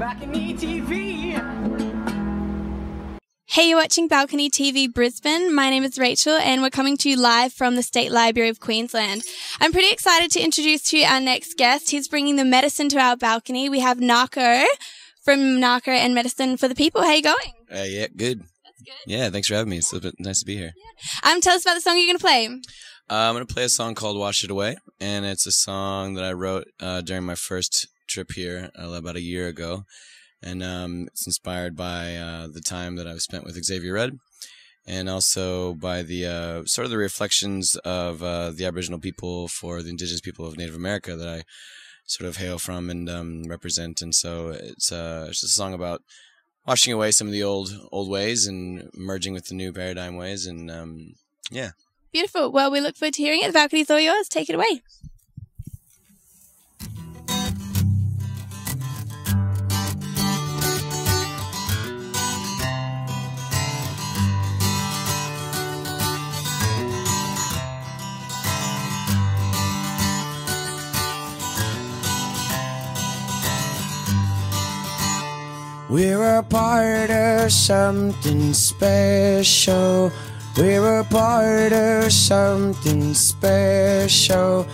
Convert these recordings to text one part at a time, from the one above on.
BalconyTV. Hey, you're watching Balcony TV Brisbane. My name is Rachel and we're coming to you live from the State Library of Queensland. I'm pretty excited to introduce to you our next guest. He's bringing the medicine to our balcony. We have Nahko from Nahko and Medicine for the People. How you going? Yeah, good. That's good. Yeah, thanks for having me. It's nice to be here. Yeah. Tell us about the song you're going to play. I'm going to play a song called Wash It Away, and it's a song that I wrote during my first trip here about a year ago. And it's inspired by the time that I've spent with Xavier Rudd, and also by the sort of the reflections of the Aboriginal people for the Indigenous people of Native America that I sort of hail from and represent. And so it's just a song about washing away some of the old ways and merging with the new paradigm ways. And yeah. Beautiful. Well, we look forward to hearing it. The balcony's all yours. Take it away. We're a part of something special. We're a part of something special.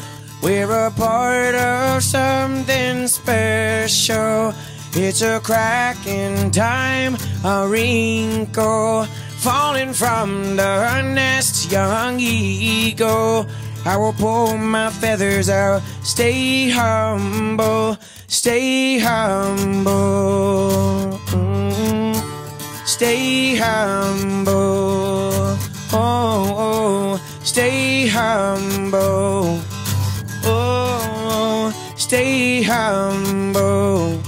We're a part of something special. It's a crack in time, a wrinkle falling from the nest, young eagle. I will pull my feathers out, stay humble, stay humble, stay humble, oh, stay humble, oh, stay humble,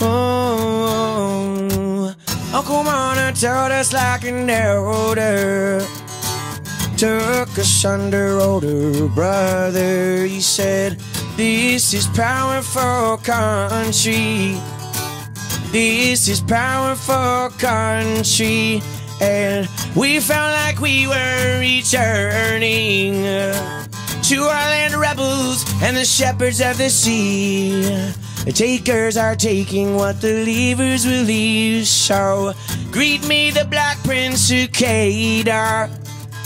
oh. Uncle Mona told us like an elder, took us under older brother. He said, this is powerful country. This is powerful country. And we felt like we were returning to our land rebels and the shepherds of the sea. The takers are taking what the leavers will leave. So greet me, the Black Prince Cicada.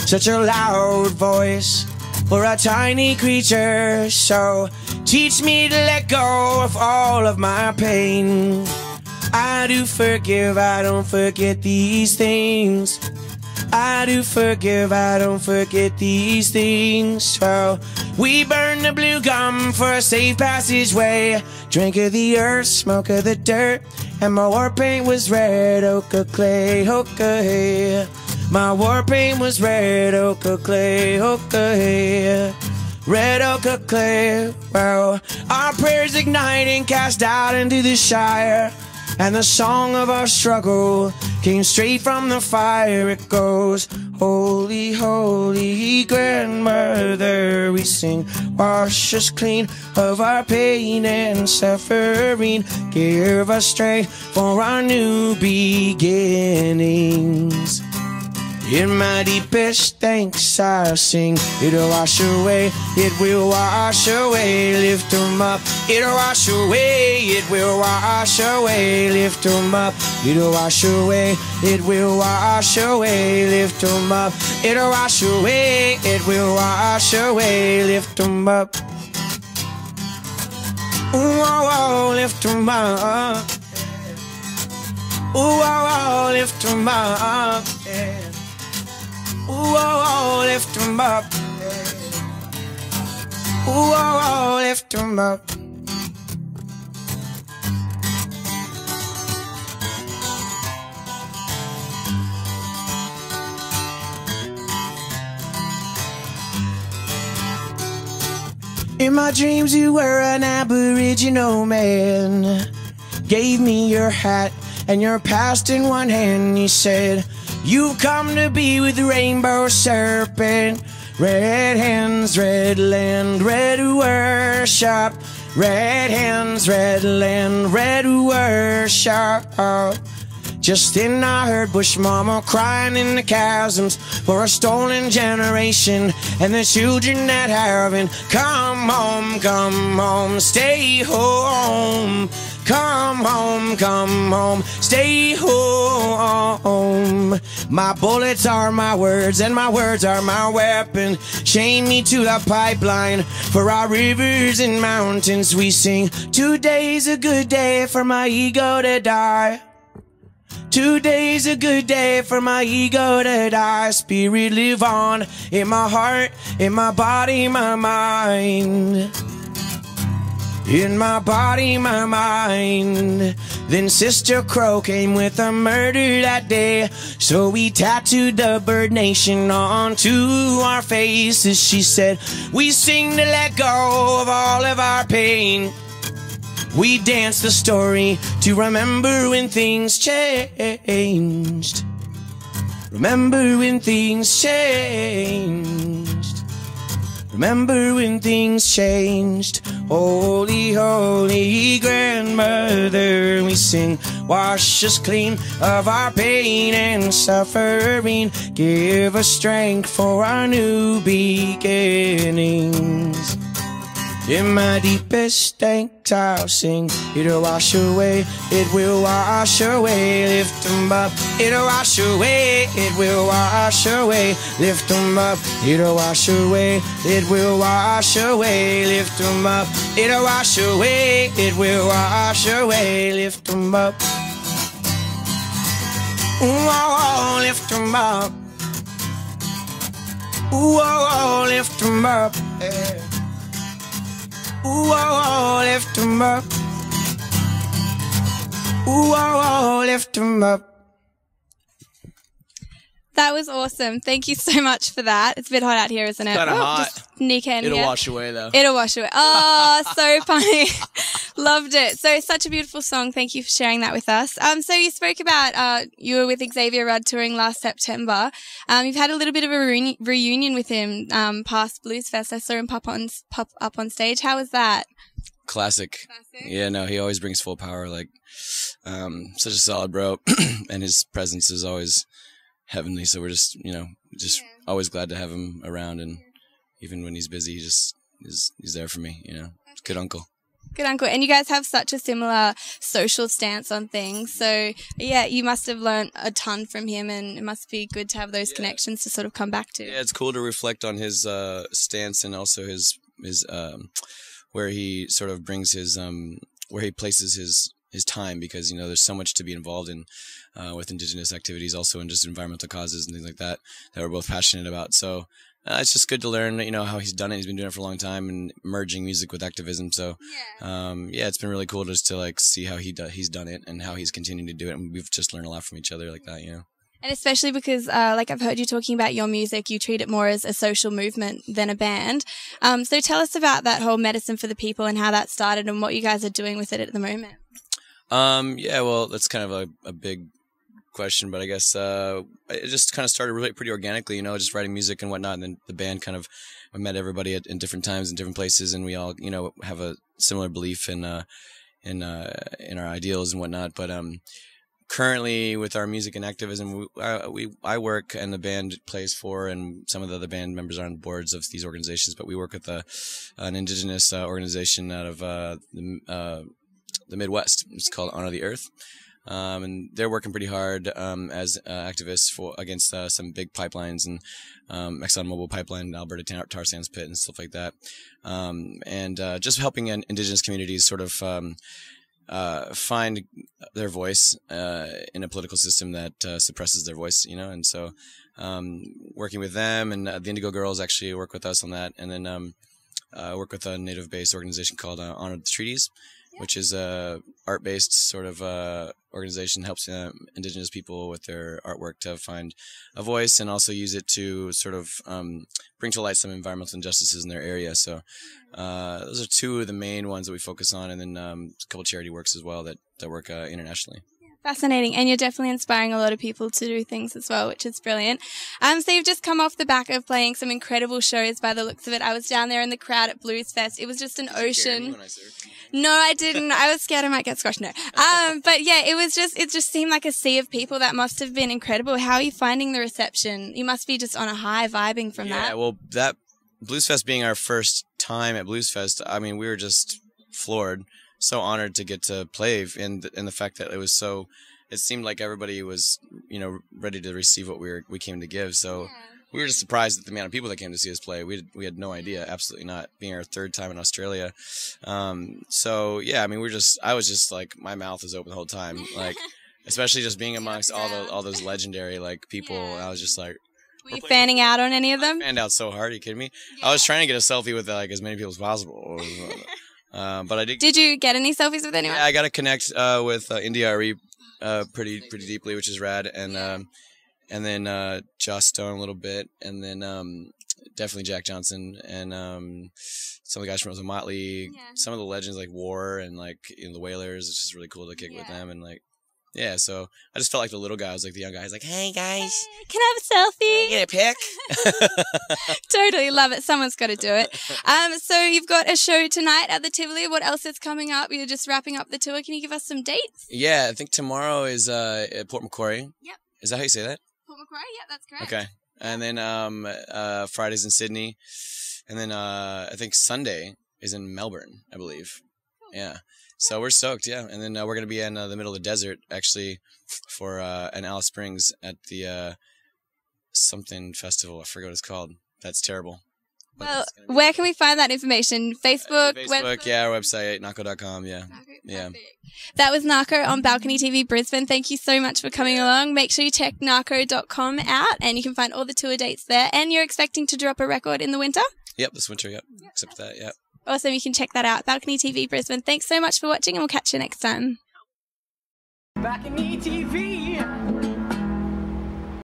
Such a loud voice for a tiny creature. So teach me to let go of all of my pain. I do forgive, I don't forget these things. I do forgive, I don't forget these things. So we burn the blue gum for a safe passageway. Drink of the earth, smoke of the dirt, and my war paint was red ochre clay, ochre hay. My war paint was red ochre clay, ochre hay. Red ochre clay. Well, our prayers igniting, cast out into the Shire, and the song of our struggle came straight from the fire. It goes, holy, holy grandmother, we sing, wash us clean of our pain and suffering. Give us strength for our new beginnings. In my deepest thanks I sing, it'll wash away, it will wash away, lift 'em up, it'll wash away, it will wash away, lift 'em up, it'll wash away, it will wash away, lift 'em up, it'll wash away, it will wash away, lift 'em up. Ooh, oh, oh, lift 'em up. Ooh, oh, oh, lift 'em up. Yeah. Ooh, oh, oh, lift 'em up. Ooh, oh, oh, lift 'em up. In my dreams you were an Aboriginal man. Gave me your hat and your past in one hand. You said, you've come to be with the rainbow serpent. Red hands, red land, red worship. Red hands, red land, red worship. Just then I heard Bush Mama crying in the chasms for a stolen generation and the children that haven't come home, stay home. Come home, stay home. My bullets are my words, and my words are my weapon. Chain me to the pipeline. For our rivers and mountains we sing. Today's a good day for my ego to die. Today's a good day for my ego to die. Spirit live on in my heart, in my body, my mind. In my body, my mind. Then Sister Crow came with a murder that day, so we tattooed the bird nation onto our faces. She said, we sing to let go of all of our pain. We dance the story to remember when things changed. Remember when things changed. Remember when things changed. Holy, holy grandmother, we sing, wash us clean of our pain and suffering. Give us strength for our new beginnings. In my deepest thanks I'll sing. It'll wash away, it will wash away. Lift 'em up, it'll wash away, it will wash away. Lift 'em up, it'll wash away, it will wash away. Lift 'em up, it'll wash away, it will wash away. Lift 'em up. Ooh, oh, lift 'em up. Ooh, oh, lift 'em up. Yeah. Ooh, oh, lift 'em up. Ooh, oh, lift 'em up. That was awesome. Thank you so much for that. It's a bit hot out here, isn't it? Kinda hot. Just sneak in It'll here. wash away, though. It'll wash away. Oh, so funny. Loved it. So such a beautiful song. Thank you for sharing that with us. So you spoke about you were with Xavier Rudd touring last September. You've had a little bit of a reunion with him past Blues Fest. I saw him pop up on stage. How was that? Classic. Yeah, no, he always brings full power. Like, such a solid bro, and his presence is always heavenly. So we're just, always glad to have him around, and even when he's busy, he's there for me. Good uncle. Good uncle. And you guys have such a similar social stance on things. So, yeah, you must have learnt a ton from him, and it must be good to have those connections to sort of come back to. Yeah, it's cool to reflect on his stance, and also his where he sort of brings his where he places his time, because there's so much to be involved in with Indigenous activities, also in just environmental causes and things like that we're both passionate about. So it's just good to learn how he's done it. He's been doing it for a long time and merging music with activism. So it's been really cool just to see how he's done it and how he's continuing to do it, and we've just learned a lot from each other like that. And especially because, I've heard you talking about your music, you treat it more as a social movement than a band. So tell us about that whole Medicine for the People and how that started and what you guys are doing with it at the moment. Yeah, well, that's kind of a big question, but I guess it just kind of started really pretty organically, just writing music and whatnot, and then the band I met everybody in different times in different places, and we all, have a similar belief in our ideals and whatnot. But currently, with our music and activism, I work, and the band plays for, and some of the other band members are on boards of these organizations. But we work with an Indigenous organization out of the Midwest. It's called Honor the Earth, and they're working pretty hard as activists against some big pipelines, and ExxonMobil pipeline, Alberta tar sands pit, and stuff like that, and just helping Indigenous communities sort of find their voice in a political system that suppresses their voice, and so working with them, and the Indigo Girls actually work with us on that, and then work with a native-based organization called Honor the Treaties, which is a art-based sort of organization, helps Indigenous people with their artwork to find a voice and also use it to sort of bring to light some environmental injustices in their area. So those are two of the main ones that we focus on, and then a couple charity works as well that work internationally. Fascinating. And you're definitely inspiring a lot of people to do things as well, which is brilliant. So you've just come off the back of playing some incredible shows by the looks of it. I was down there in the crowd at Blues Fest. It was just an ocean. No, I didn't. I was scared I might get squashed. No. But yeah, it just seemed like a sea of people. That must have been incredible. How are you finding the reception? You must be just on a high vibing from that. Yeah, well, that Blues Fest being our first time at Blues Fest, I mean, we were just floored. so honored to get to play, and the fact that it seemed like everybody was, ready to receive what we came to give. So we were just surprised at the amount of people that came to see us play. We had no idea, absolutely not, being our third time in Australia. So yeah, I mean, I was just like, my mouth was open the whole time, like, especially just being amongst all those legendary like people. I was just like, were you fanning out on any of them? I fanned out so hard. Are you kidding me? I was trying to get a selfie with like as many people as possible. But I did. Did you get any selfies with anyone? Yeah, I got to connect with India Ari pretty deeply, which is rad, and then Joss Stone a little bit, and then definitely Jack Johnson, and some of the guys from Rosa Motley, some of the legends like War and like the Wailers. It's just really cool to kick with them, and like. Yeah, so I just felt like the little guy. I was like the young guy. He's like, hey, guys. Hey, can I have a selfie? Get a pic? Totally love it. Someone's got to do it. So you've got a show tonight at the Tivoli. What else is coming up? You're just wrapping up the tour. Can you give us some dates? Yeah, I think tomorrow is at Port Macquarie. Yep. Is that how you say that? Port Macquarie? Yeah, that's correct. Okay. And then Friday's in Sydney. And then I think Sunday is in Melbourne, I believe. Cool. Yeah. So we're stoked, yeah. And then we're going to be in the middle of the desert, actually, for in Alice Springs at the something festival. I forget what it's called. That's terrible. Well, where can we find that information? Facebook? Facebook, yeah, our website, nahko.com, yeah. Yeah. That was Nahko on Balcony TV Brisbane. Thank you so much for coming along. Make sure you check nahko.com out, and you can find all the tour dates there. And you're expecting to drop a record in the winter? Yep, this winter, yep. Except that, yep. Awesome. You can check that out. Balcony TV Brisbane. Thanks so much for watching, and we'll catch you next time. BalconyTV.